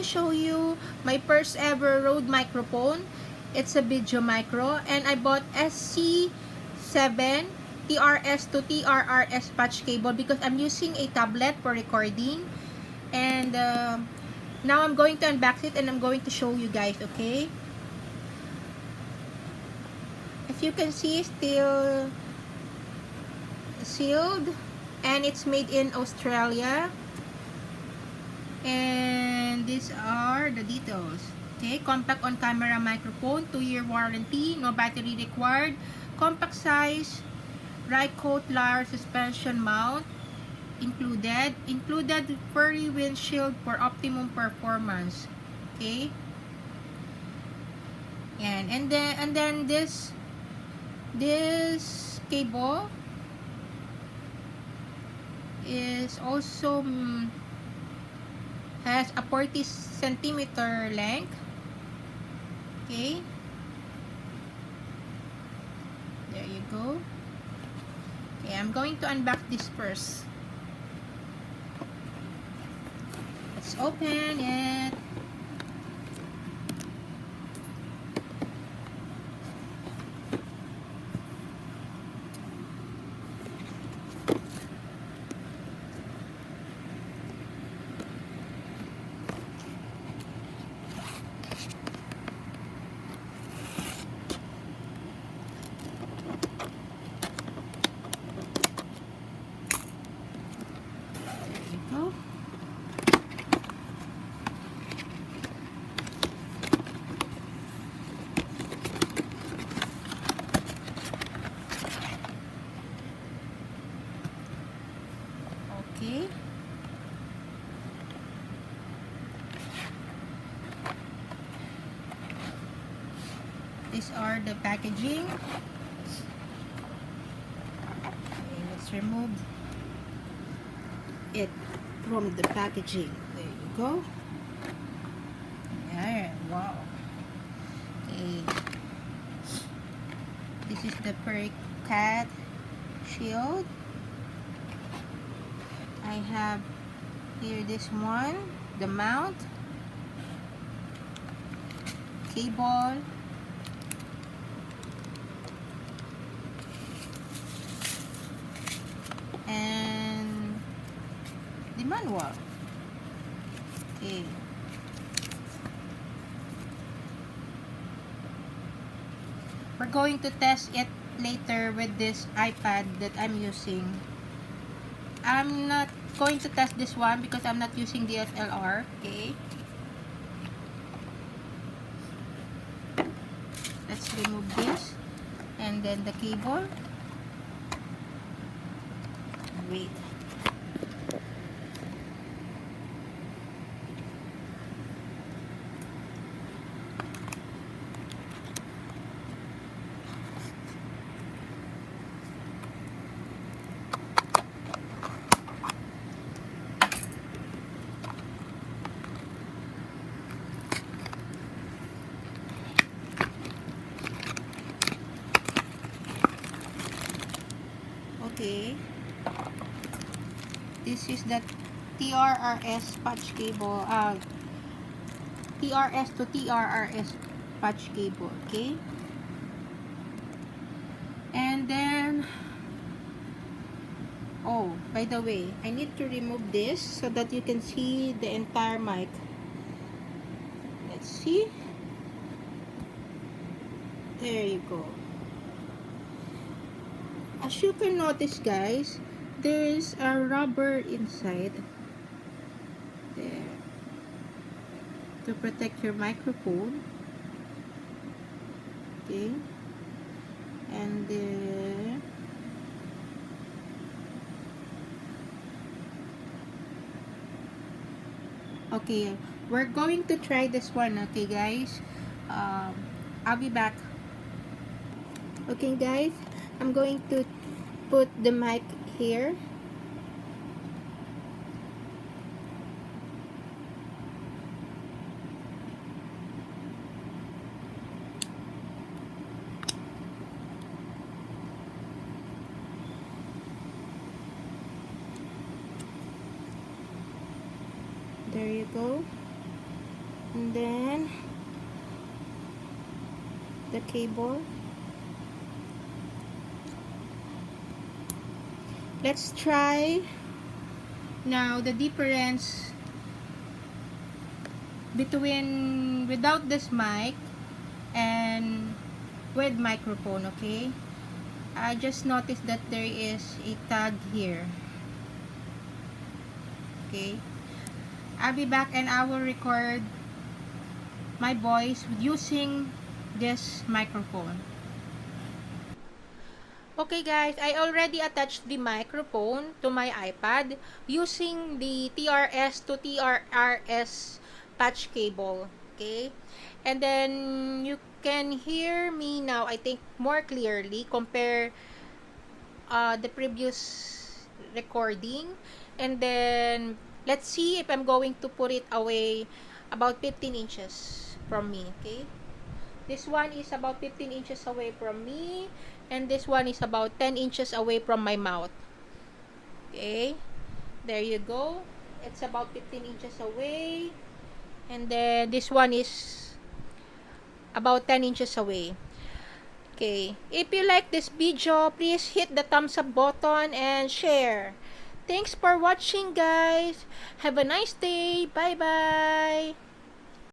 show you my first ever Rode microphone. It's a VideoMicro, and I bought SC7 TRS to TRRS patch cable because I'm using a tablet for recording. And now I'm going to unbox it and I'm going to show you guys, okay? As you can see, still sealed, and it's made in Australia. And these are the details. Okay, compact on camera microphone, 2-year warranty, no battery required, compact size, right coat layer suspension mount included furry windshield for optimum performance. Okay, and then this cable is also has a 40 centimeter length. Okay, there you go. Okay, I'm going to unbox this first. Let's open it. Okay. These are the packaging. Okay, let's remove it from the packaging. There you go. Yeah, wow. Okay. This is the cat shield. I have here this one, the mount, cable, and the manual. Okay. We're going to test it later with this iPad that I'm using. I'm not going to test this one because I'm not using dslr. Okay, let's remove this, and then the cable. Wait. Okay, this is the TRRS patch cable, TRS to TRRS patch cable. Okay, and then, oh, by the way, I need to remove this so that you can see the entire mic. Let's see. There you go. As you can notice, guys, there's a rubber inside there to protect your microphone. Okay, and okay, we're going to try this one. Okay, guys, I'll be back. Okay, guys, I'm going to put the mic here. There you go. then the cable. Let's try now the difference between without this mic and with microphone. Okay, I just noticed that there is a tag here. Okay, I'll be back and I will record my voice using this microphone. Okay guys, I already attached the microphone to my iPad using the TRS to TRRS patch cable. Okay, and then you can hear me now, I think, more clearly compare the previous recording. And then let's see if I'm going to put it away about 15 inches from me. Okay, this one is about 15 inches away from me, and this one is about 10 inches away from my mouth. Okay, there you go. It's about 15 inches away, and then this one is about 10 inches away. Okay, if you like this video, please hit the thumbs up button and share. Thanks for watching, guys. Have a nice day. Bye bye.